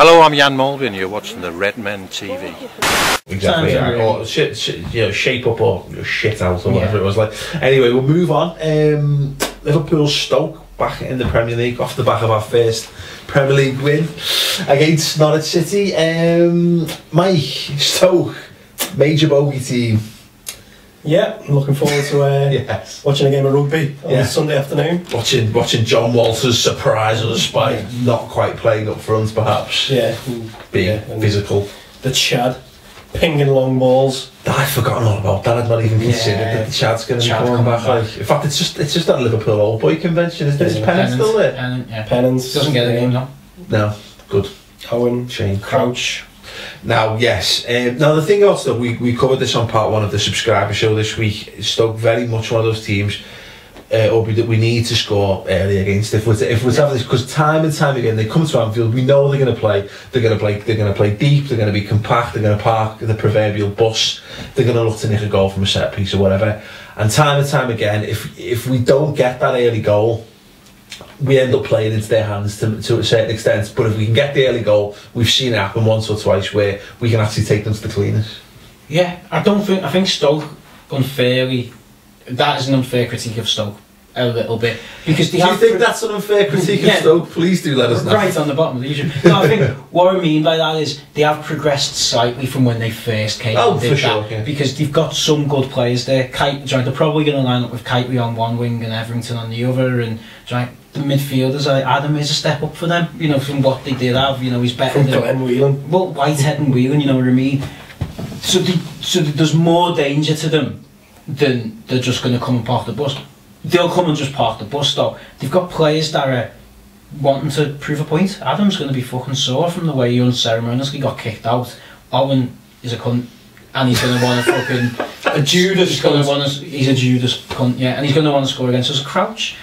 Hello, I'm Jan Mulvey and you're watching the Redmen TV. Exactly, or shape up or shit out or whatever it was like. Anyway, we'll move on. Liverpool Stoke back in the Premier League off the back of our first Premier League win against Norwich City. Mike, Stoke, major bogey team. Yeah, I'm looking forward to watching a game of rugby on Sunday afternoon. Watching John Walters surprise us by not quite playing up front, perhaps. Yeah, being physical. The Chad pinging long balls. I'd forgotten all about that. I'd not even considered that the Chad's going to be coming back. Like, in fact, it's just that Liverpool old boy convention. Is Pennant still there? Pennant doesn't get a game though. No, good. Owen, Shane, Crouch. Now, yes. Now, the thing also, we covered this on part one of the subscriber show this week. Stoke very much one of those teams, Obi, that we need to score early against. If we're to have this, because time and time again they come to Anfield, we know they're going to play. They're going to play deep. They're going to be compact. They're going to park the proverbial bus. They're going to look to nick a goal from a set piece or whatever. And time again, if we don't get that early goal, we end up playing into their hands to a certain extent. But if we can get the early goal, we've seen it happen once or twice where we can actually take them to the cleaners. Yeah, I think Stoke unfairly. That is an unfair critique of Stoke a little bit because they do you think that's an unfair critique of Stoke? Please do let us know. Right on the bottom of the issue. No, I think what I mean by that is they have progressed slightly from when they first came. Oh, for sure. Yeah. Because they've got some good players there. They're probably going to line up with Kitely on one wing and Everington on the other, and the midfielders. Adam is a step up for them. You know, from what they did have. You know, he's better than Glenn Whelan. Well, Whitehead and Whelan. You know what I mean. So there's more danger to them than they're just going to come and park the bus. They'll come and just park the bus though. They've got players that are wanting to prove a point. Adam's going to be fucking sore from the way he unceremoniously got kicked out. Owen is a cunt and he's going to want to fucking... a Judas cunt. He's a Judas cunt, yeah, and he's going to want to score against us. Crouch,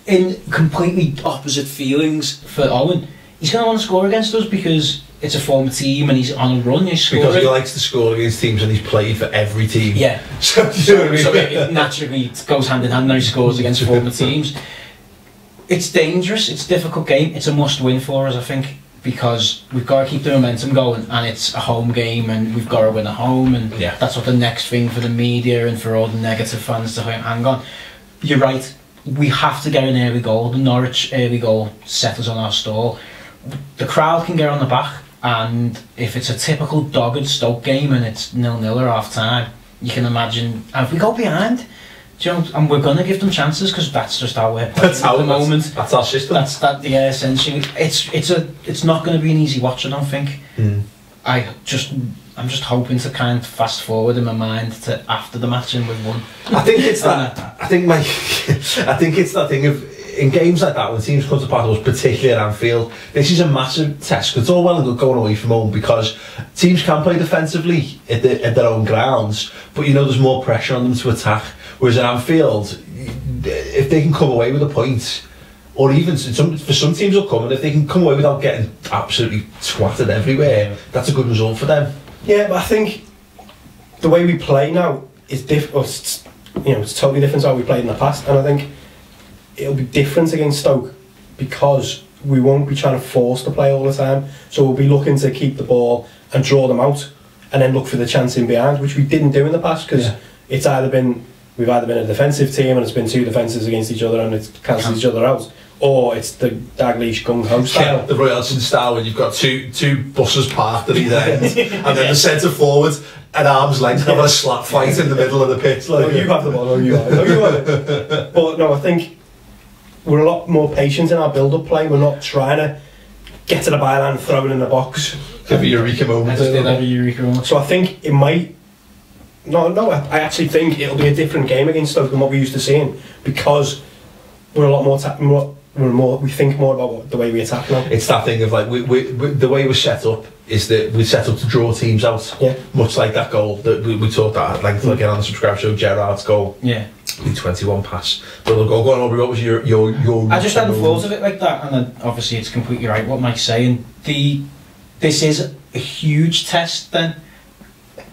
in completely opposite feelings for Owen, he's going to want to score against us because it's a former team and he's on a run. He's scoring. Because he likes to score against teams and he's played for every team. Yeah. So it naturally goes hand in hand when he scores against former teams. It's dangerous. It's a difficult game. It's a must-win for us, I think, because we've got to keep the momentum going, and it's a home game, and we've got to win at home, and that's what the next thing for the media and for all the negative fans to hang on. You're right. We have to get an early goal. The Norwich early goal set us on our stall. The crowd can get on the back. And if it's a typical dogged Stoke game and it's 0-0 or half time, you can imagine. And if we go behind, you know, and we're going to give them chances because that's just how we're playing at the moment. That's our system. Yeah, essentially. It's not going to be an easy watch, I don't think. I'm just hoping to kind of fast forward in my mind to after the match and we've won. I think it's that. I think it's that thing of. In games like that, when teams come to part of us, particularly at Anfield, this is a massive test. Because it's all well and good going away from home because teams can play defensively at their own grounds, but you know there's more pressure on them to attack. Whereas at Anfield, if they can come away with a point, or even for some teams will come, and if they can come away without getting absolutely twatted everywhere, that's a good result for them. Yeah, but I think the way we play now is different. You know, it's totally different to how we played in the past, and I think it'll be different against Stoke because we won't be trying to force the play all the time, so we'll be looking to keep the ball and draw them out and then look for the chance in behind, which we didn't do in the past because we've either been a defensive team and it's been two defences against each other and it's cancelled each other out, or it's the Daglish gung-ho style. Yeah, the Royalton style when you've got two buses parked at either end and then the centre forward at arm's length having a slap fight in the middle of the pitch. Like, you have the ball, no you are. No, you are. But no, I think we're a lot more patient in our build-up play. We're not trying to get to the byline and throw it in the box. Have a eureka moment. I just did have a eureka moment. So I think it might... No, I actually think it'll be a different game against Stoke than what we used to seeing because we're a lot more... we think more about the way we attack now. It's that thing of like we the way we're set up is that we're set up to draw teams out. Yeah. Much like that goal that we talked at length again on the subscribe show, Gerrard's goal. Yeah. 21 pass. But go on, Aubrey, what was your I just hadn't thought of it like that, and then obviously it's completely right what Mike's saying. This is a huge test then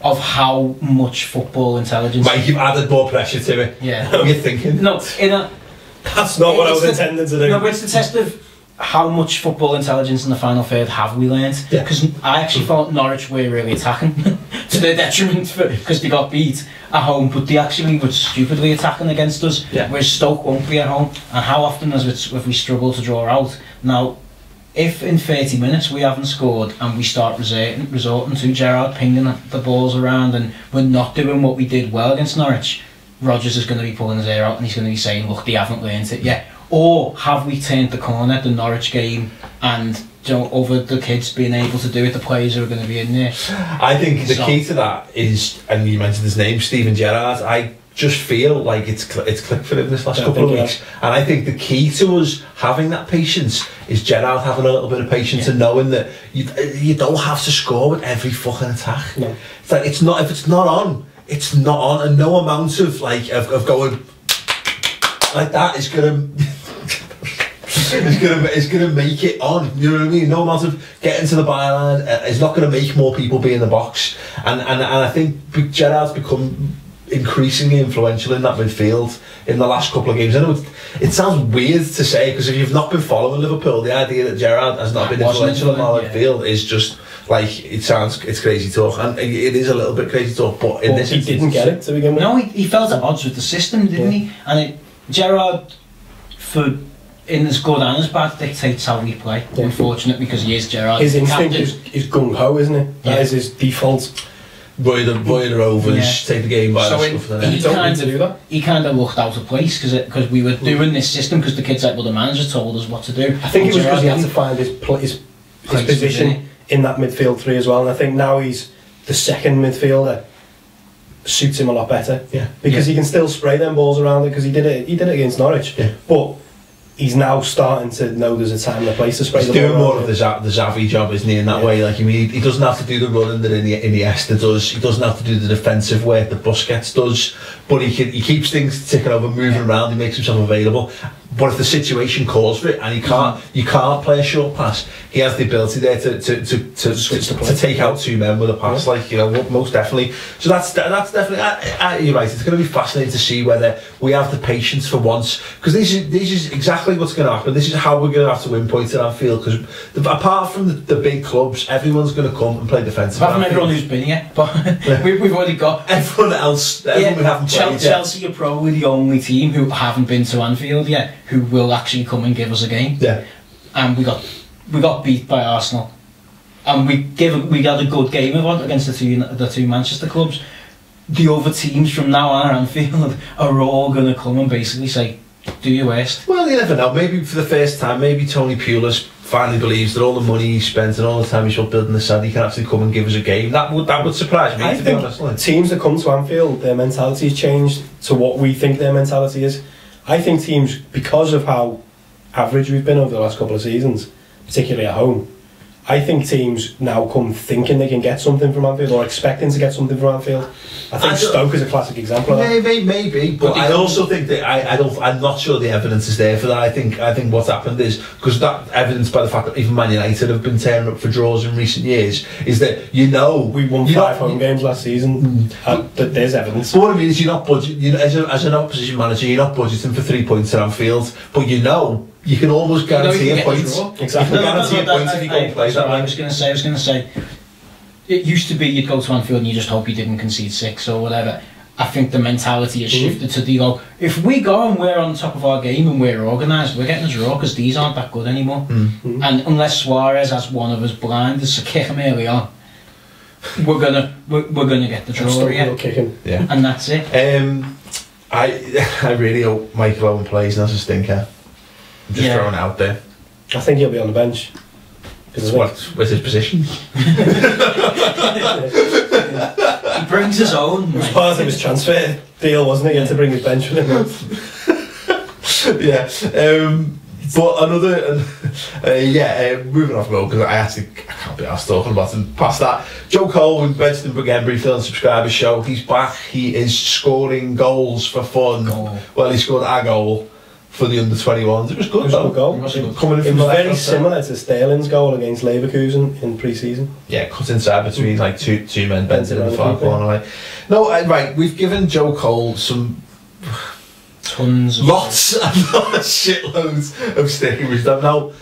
of how much football intelligence. Mike, you've added more pressure to it. Yeah. What are you thinking? No, that's not what I was intending to do. No, but it's the test of how much football intelligence in the final third have we learned? Because I actually thought Norwich were really attacking to their detriment because they got beat at home, but they actually were stupidly attacking against us, whereas Stoke won't be at home. And how often have we struggled to draw out? Now, if in 30 minutes we haven't scored and we start resorting to Gerrard pinging the balls around and we're not doing what we did well against Norwich, Rodgers is going to be pulling his hair out and he's going to be saying, look, they haven't learned it yet. Or have we turned the corner, the Norwich game, and over the kids being able to do it, the players who are going to be in there? I think the key to that is, and you mentioned his name, Steven Gerrard. I just feel like it's clicked for him this last couple of weeks, and I think the key to us having that patience is Gerrard having a little bit of patience and knowing that you don't have to score with every fucking attack. No. It's like if it's not on, it's not on, and no amount of of going like that is gonna. It's gonna make it on. You know what I mean? No amount of getting to the byline is not gonna make more people be in the box. And I think Gerrard's become increasingly influential in that midfield in the last couple of games. I know it sounds weird to say, because if you've not been following Liverpool, the idea that Gerrard has not been influential in our midfield is just like, it's crazy talk, and it is a little bit crazy talk. But in this, he didn't get it to begin with. No, he felt at odds with the system, didn't he? And Gerrard, in as good and as bad, dictates how we play. Unfortunate, because he is Gerrard. His instinct is gung ho, isn't it? That is his default. Roy the Rovers, take the game by the stuff. He kind of looked out of place because we were doing this system, because the kids the manager told us what to do. I think it was because he had to find his position in that midfield three as well, and I think now he's the second midfielder. Suits him a lot better, because he can still spray them balls around it, because he did it against Norwich, but he's now starting to know there's a time and a place to spray the ball. He's doing more of the Xavi job, isn't he, in that way? Like, I mean, he doesn't have to do the running that Iniesta does. He doesn't have to do the defensive work that Busquets does, but he keeps things ticking over, moving around. He makes himself available. But if the situation calls for it, and you can't play a short pass, he has the ability there to take out two men with a pass, most definitely. So that's definitely. You're right. It's going to be fascinating to see whether we have the patience for once, because this is exactly what's going to happen. This is how we're going to have to win points at Anfield, because apart from the big clubs, everyone's going to come and play defensive. Apart from everyone who's been here, but we've already got everyone else. Everyone we haven't played. Chelsea are probably the only team who haven't been to Anfield yet, who will actually come and give us a game. And we got beat by Arsenal, and we got a good game of it against the two Manchester clubs. The other teams from now on at Anfield are all going to come and basically say, do your worst. Well, you never know. Maybe for the first time, maybe Tony Pulis finally believes that all the money he spent and all the time he's spent building the side, he can actually come and give us a game. That would surprise me, to be honest. Teams that come to Anfield, their mentality has changed to what we think their mentality is. I think teams, because of how average we've been over the last couple of seasons, particularly at home, I think teams now come thinking they can get something from Anfield, or expecting to get something from Anfield. I think Stoke is a classic example of that. Maybe, but I also think that I'm not sure the evidence is there for that. I think what's happened is, because that evidence by the fact that even Man United have been tearing up for draws in recent years, is that we won 5 home games last season. There's evidence. But what I mean is, you're not budgeting. As an opposition manager, you're not budgeting for 3 points at Anfield, but you can almost guarantee a point. Exactly. You can guarantee a point if you go and play that way. I was going to say, it used to be you'd go to Anfield and you just hope you didn't concede 6 or whatever. I think the mentality has shifted to if we go and we're on top of our game and we're organised, we're getting a draw, because these aren't that good anymore. And unless Suarez has one of us blind, there's a kick him early on, we're gonna get the draw. And that's it. I really hope Michael Owen plays, and that's a stinker. I'm just throwing it out there. I think he'll be on the bench. What's his position? He brings his own. It was part of his transfer deal, wasn't it? He had to bring his bench with him. But moving off Mo, because I can't be asked talking about him past that. Joe Cole, we mentioned him again briefly on the subscribers show. He's back. He is scoring goals for fun. Well, he scored a goal for the under-21s. It was good. It was a good goal. It was very similar to Sterling's goal against Leverkusen in pre-season. Yeah, cut inside between two men bent in the far corner. Right, we've given Joe Cole some tons of lots and shitloads of sticking with them. Now,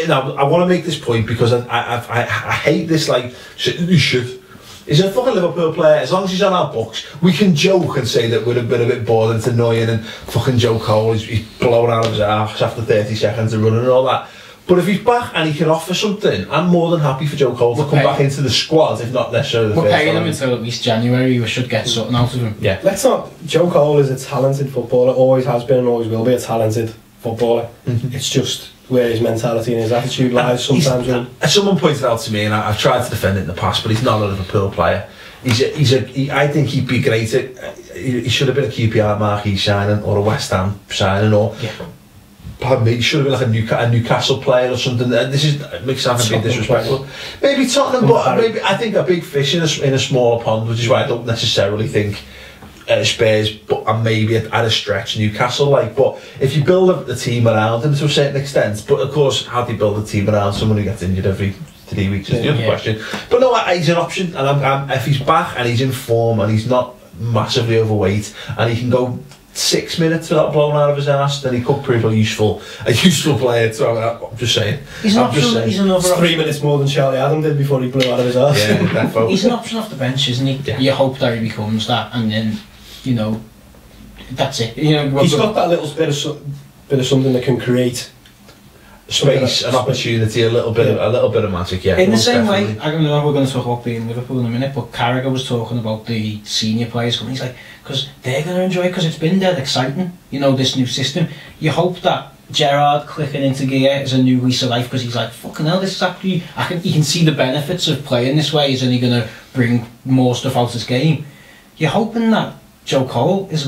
Now, I want to make this point because I hate this, like, you should. He's a fucking Liverpool player. As long as he's on our books, we can joke and say that we'd have been a bit bored and it's annoying and fucking Joe Cole, he's blowing out of his arse after 30 seconds of running and all that. But if he's back and he can offer something, I'm more than happy for Joe Cole to come back into the squad, if not necessarily the first. We're paying him until at least January. We should get something out of him. Yeah. Let's not. Joe Cole is a talented footballer. Always has been and always will be a talented footballer. It's just where his mentality and his attitude lies sometimes. Someone pointed out to me, and I've tried to defend it in the past, but he's not a Liverpool player. I think he'd be great at. He should have been a QPR marquee signing or a West Ham signing, or pardon me, he should have been like a Newcastle player or something. This is makes sound a bit disrespectful. Maybe Tottenham, but maybe I think a big fish in a smaller pond, which is why I don't necessarily think. Spurs, and maybe at a stretch Newcastle, like. But if you build a team around him to a certain extent, but of course, how do you build a team around someone who gets injured every 3 weeks is the other question. But no, he's an option, and if he's back and he's in form and he's not massively overweight and he can go 6 minutes without blowing out of his ass, then he could prove a useful player. So I'm just saying. He's an option. He's another. 3 minutes more than Charlie Adam did before he blew out of his ass. Yeah, he's an option off the bench, isn't he? Yeah. You hope that he becomes that, and then. You know, that's it. You know, he's got that little bit of something that can create space, an opportunity, a little bit of magic. Yeah. In the same way, I don't know. We're going to talk about being Liverpool in a minute, but Carragher was talking about the senior players coming. He's like, because they're going to enjoy it because it's been dead exciting. You know, this new system. You hope that Gerrard clicking into gear is a new lease of life because he's like, fucking hell, this is actually. You can see the benefits of playing this way. Is only going to bring more stuff out of his game. You're hoping that Joe Cole is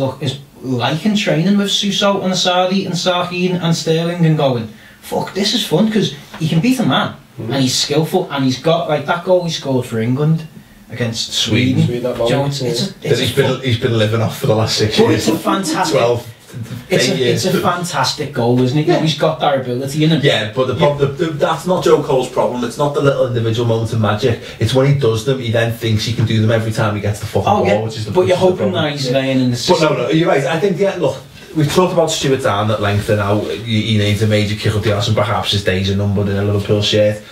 liking training with Suso and Asadi and Sarkeen and Sterling and going, fuck, this is fun because he can beat a man and he's skillful and he's got like that goal he scored for England against Sweden. He's been living off for the last 6 years. It's a fantastic. 12. It's a fantastic goal, isn't it? Yeah. He's got that ability in him. Yeah, but that's not Joe Cole's problem. It's not the little individual moments of magic. It's when he does them, he then thinks he can do them every time he gets the fucking ball, which is the. But you're hoping that he's laying in the system. But no, you're right. I think look, we've talked about Stuart Down at length, and how he needs a major kick up the arse, and perhaps his days are numbered in a Liverpool shirt.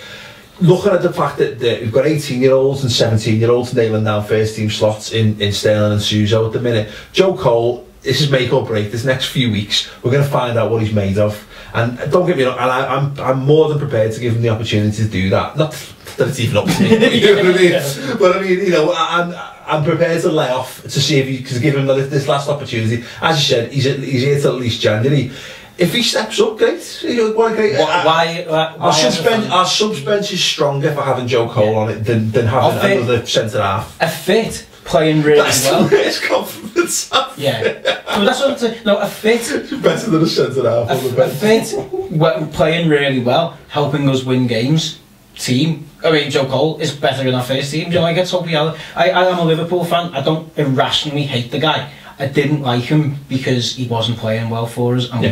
Looking at the fact that we've got 18-year-olds and 17-year-olds nailing down first team slots in Sterling and Suso at the minute. Joe Cole. This is make or break. This next few weeks, we're going to find out what he's made of. And don't get me wrong, and I'm more than prepared to give him the opportunity to do that. Not that it's even up to me, you know what I mean? But I mean, you know, I'm prepared to lay off to see if he can give him this last opportunity. As you said, he's here till at least January. If he steps up, great. What a great. Our subs bench is stronger for having Joe Cole on it than having another centre half. A fit. Playing really well. That's the confidence. Yeah. Well, that's what I'm saying. No, a fit. Better than a centre half on the bench. A fit, playing really well, helping us win games. Team. I mean, Joe Cole is better than our first team. You know, I get totally out. I am a Liverpool fan. I don't irrationally hate the guy. I didn't like him because he wasn't playing well for us, and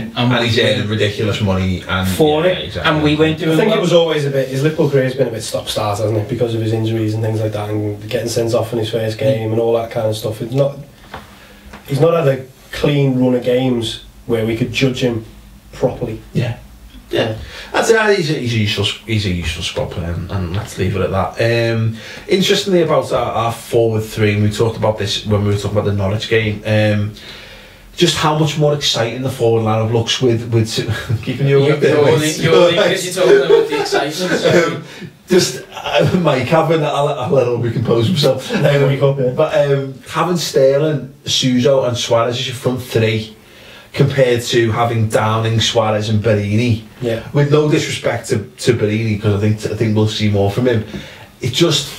he's earning ridiculous money and exactly. And we went doing. I think it was always a bit. His Liverpool career's been a bit stop-start, hasn't it, because of his injuries and things like that, and getting sent off in his first game and all that kind of stuff. He's not had a clean run of games where we could judge him properly. Yeah. That's it. He's a useful squad player, and let's leave it at that. Interestingly, about our forward three, and we talked about this when we were talking about the Norwich game. Just how much more exciting the forward lineup looks with keeping you awake there. You're talking about the excitement. Just Mike having I'll let him recompose himself. But having Sterling, Suso, and Suarez as your front three, compared to having Downing, Suarez and Berini. Yeah. With no disrespect to Berini, because I think we'll see more from him. It's just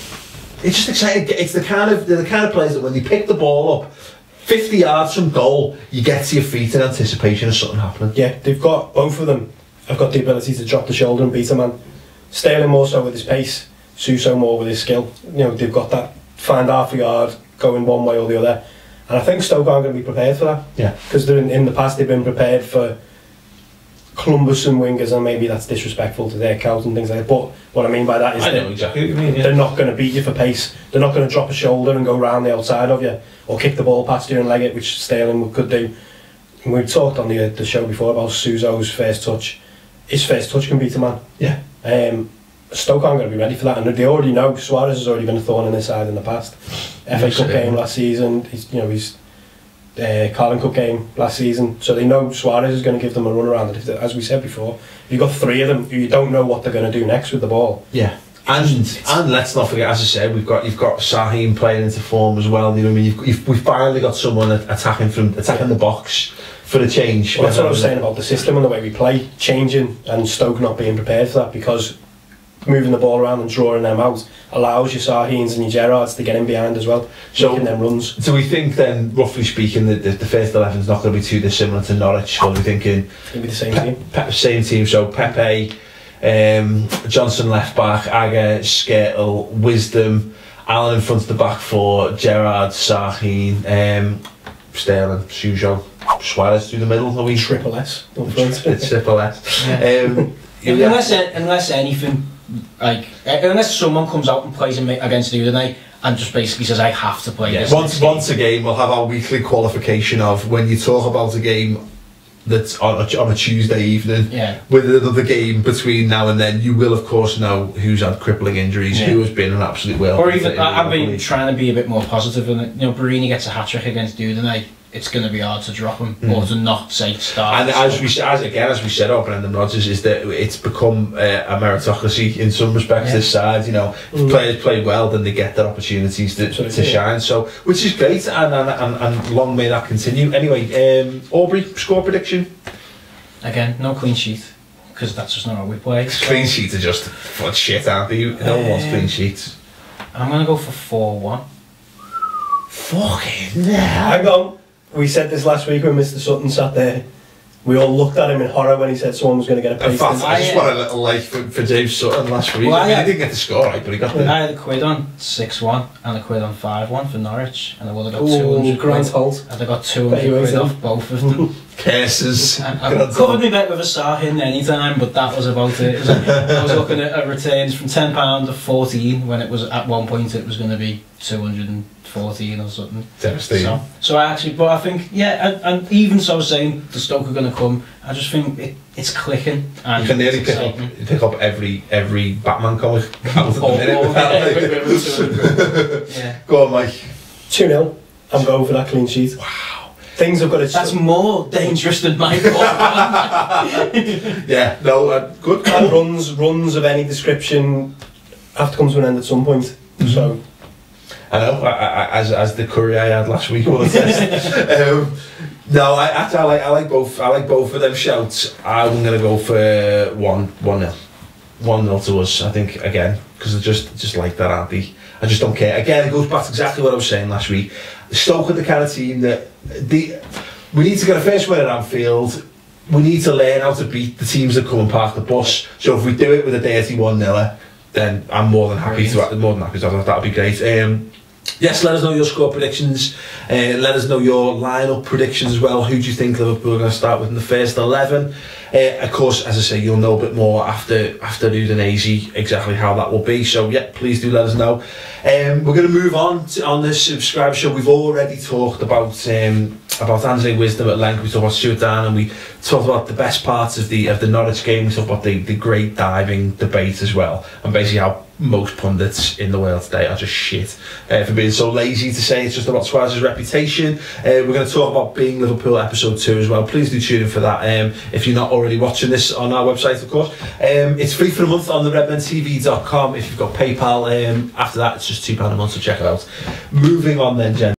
exciting. It's they're the kind of players that when they pick the ball up 50 yards from goal, you get to your feet in anticipation of something happening. Yeah, both of them have got the ability to drop the shoulder and beat a man. Sterling more so with his pace, Suso more with his skill. You know, they've got that find half a yard going one way or the other. And I think Stoke aren't going to be prepared for that. Yeah. Because in the past they've been prepared for cumbersome wingers, and maybe that's disrespectful to their cout and things like that. But what I mean by that is they're not going to beat you for pace. They're not going to drop a shoulder and go round the outside of you, or kick the ball past you and leg it, which Sterling could do. And we talked on the show before about Suso's first touch. his first touch can beat a man. Yeah. Stoke aren't going to be ready for that, and they already know Suarez has already been a thorn in their side in the past. FA Cup game last season, he's Carling Cup game last season, so they know Suarez is going to give them a run around. And as we said before, you've got three of them who you don't know what they're going to do next with the ball. Yeah. And let's not forget, as I said, you've got Sahin playing into form as well. You know what I mean? We've finally got someone attacking the box for the change. Well, that's what I was saying about the system and the way we play, changing, and Stoke not being prepared for that, because moving the ball around and drawing them out allows your Sahins and your Gerrards to get in behind as well, making them runs. So we think then, roughly speaking, that the first 11 is not going to be too dissimilar to Norwich. Or are we thinking it's going to be the same team? Same team. So Pepe, Johnson left back, Aga, Skirtle, Wisdom, Allen in front of the back four, Gerrard, Sahin, Sterling, Suso, Suarez through the middle. Are we triple S? It's triple S. Yeah. Unless anything, like unless someone comes out and plays against the other night and just basically says I have to play this. Once a game, we'll have our weekly qualification of when you talk about a game that's on a Tuesday evening, with another game between now and then, you will of course know who's had crippling injuries, who has been an absolute whale. Or even I've been trying to be a bit more positive, and Barini gets a hat-trick against the other night, it's going to be hard to drop him or to not say start. And as we said about Brendan Rodgers, is that it's become a meritocracy in some respects. This side, if players play well, then they get their opportunities to shine. So, which is great, and long may that continue. Anyway, Aubrey, score prediction. Again, no clean sheet, because that's just not how we play. Clean sheets are just shit, aren't they? No one wants clean sheets. I'm going to go for 4-1. Fucking hell. Hang on. We said this last week when Mr. Sutton sat there. We all looked at him in horror when he said someone was going to get a pasted. In fact, I just want a little like for James Sutton last week. Well, he didn't get the score right, but he got the... I had a quid on 6-1 and a quid on 5-1 for Norwich, and I would have got 200 quid. And I got 200 quid off both of them. Curses. I covered me bet with a Sahin anytime, but that was about it. I was looking at returns from £10 to 14 when it was at one point it was going to be 214 or something. Devastating. So I think, and even so saying the Stoke are going to come, I just think it's clicking. And you can nearly pick up every Batman comic out at the minute. Go on, Mike. 2-0. I'm going for that clean sheet. Wow. Things have got to... That's more dangerous than my good. And runs of any description have to come to an end at some point. So... I know, as the curry I had last week was no, I like both of them shouts. I'm going to go for 1-0. 1-0 to us, I think, again, because they're just like that, aren't they? I just don't care. Again, it goes back to exactly what I was saying last week. Stoke are the kind of team that we need to get a first win at Anfield. We need to learn how to beat the teams that come and park the bus. So if we do it with a dirty 1-0, then I'm more than happy to have that. That'd be great. Yes, let us know your score predictions. Let us know your lineup predictions as well. Who do you think Liverpool are going to start with in the first 11? Of course, as I say, you'll know a bit more after Udinese exactly how that will be. So yeah, please do let us know. We're going to move on this subscriber show. We've already talked about Anthony Wisdom at length. We talked about Stuart Dan, and we talked about the best parts of the Norwich game. We talked about the great diving debate as well, and basically how most pundits in the world today are just shit for being so lazy to say it's just about Suarez's reputation. We're going to talk about Being Liverpool episode 2 as well. Please do tune in for that if you're not already watching this on our website, of course. It's free for a month on the redmentv.com if you've got PayPal. After that, it's just £2 a month, so check it out. Moving on then, Jen.